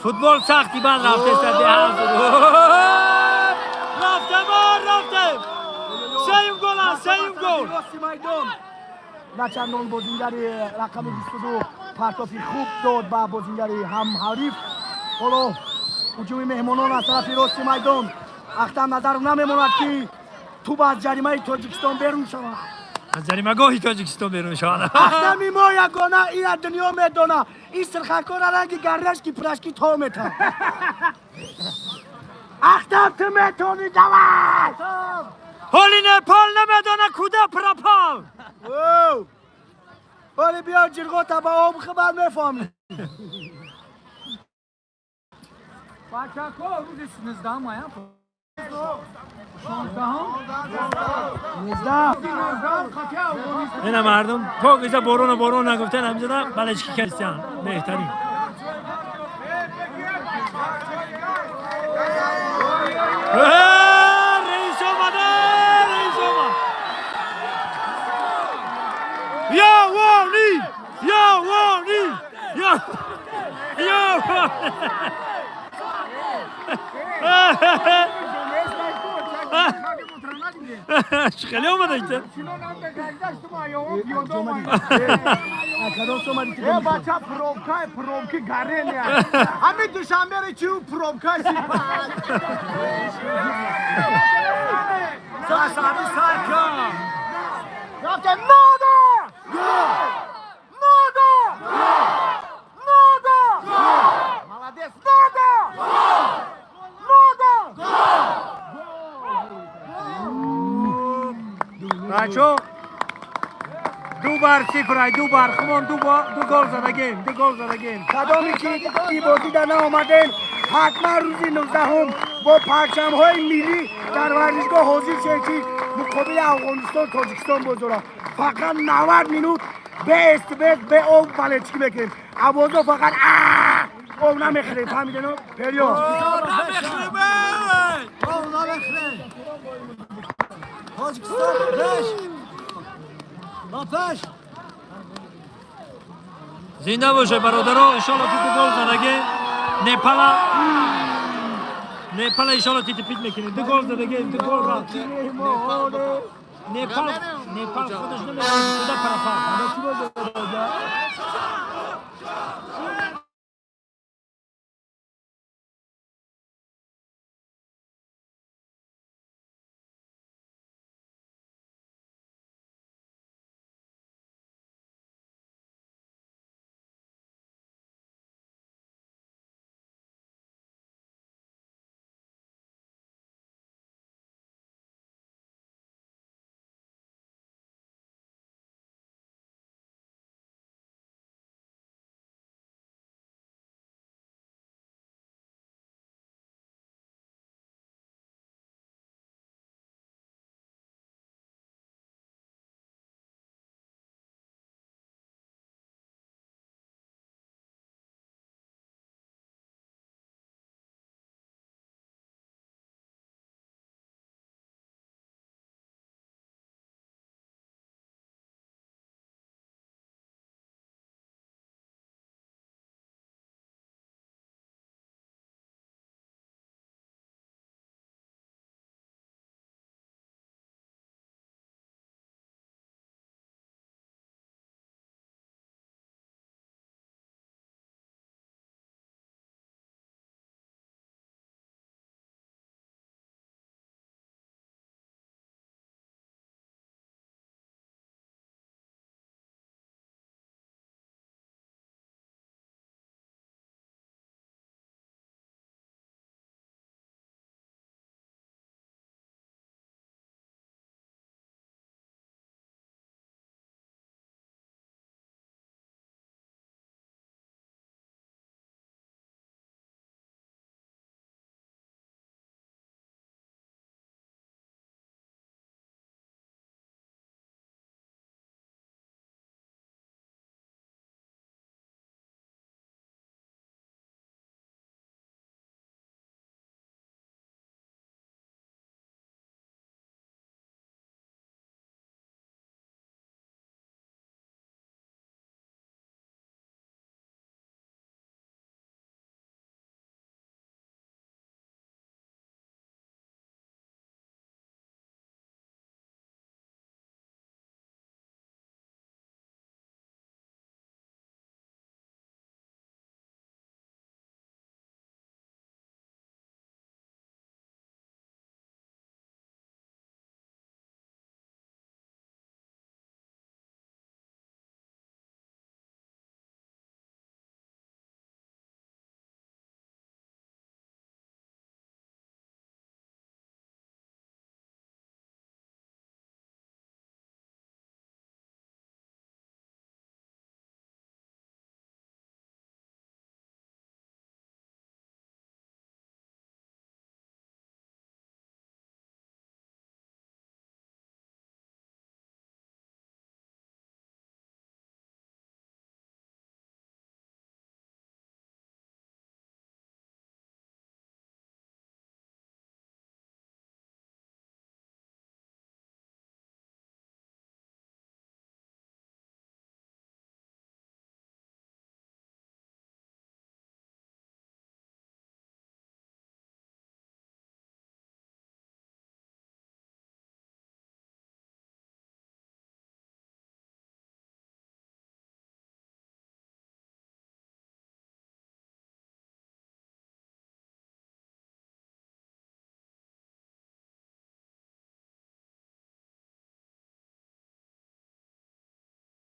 فوتبال سختی بعد رفته است به هم رفته سیم گل نه چندان بازیگری رقم 22 پرتافی خوب داد با بازیگری هم حریف. حالا هجوم مهمانان از طرف راست میدان اختم نظر نمیماند که توپ از جریمه تاجیکستان بیرون شود. از جریمه گاهی تاجیکستان بیرون شود. اختمی ما یگانه این دنیا میدانه این سرخکار رنگ گردش کی پرشکی تا میتن. اختم تو میتونی دوست. حالی نپال نمیدانه کدا پرپال. ولی بیا جرگا تا با آب خبر میفهمی. Bakako روزش 19 ماه 19 اینا مردم پاکیزه بارون نگفتن همزده بلشکی کریستیان بهترین رئیس آمده یا وانی خیلی اومده ایده بچه پرومکی گره نیست همین دوشنبه رو چیو پرومکای سیپاس ساسانی سرکا رفته نادا مالادیس نادا بچو دو بار سیکرای دو بار خمون دو گل زدگیم کدامی که ای بازی در نامدن حتما روزی 19 هم با پرچم های ملی در ورزشگاه حاضر شد که مقابل افغانستان تاجیکستان بازارا فقط 90 مینوت به استبید به او بلچکی بکنیم عوازا فقط او نمیخره فهمیدن او؟ پریو تاجیکستان پیش زنده باشه برادرها انشالله که دو گل زدگه نیپال انشالله که تپید میکنه دو گل زدگه دو گل رفت نیپال خودش نمیدونه کجا پرپا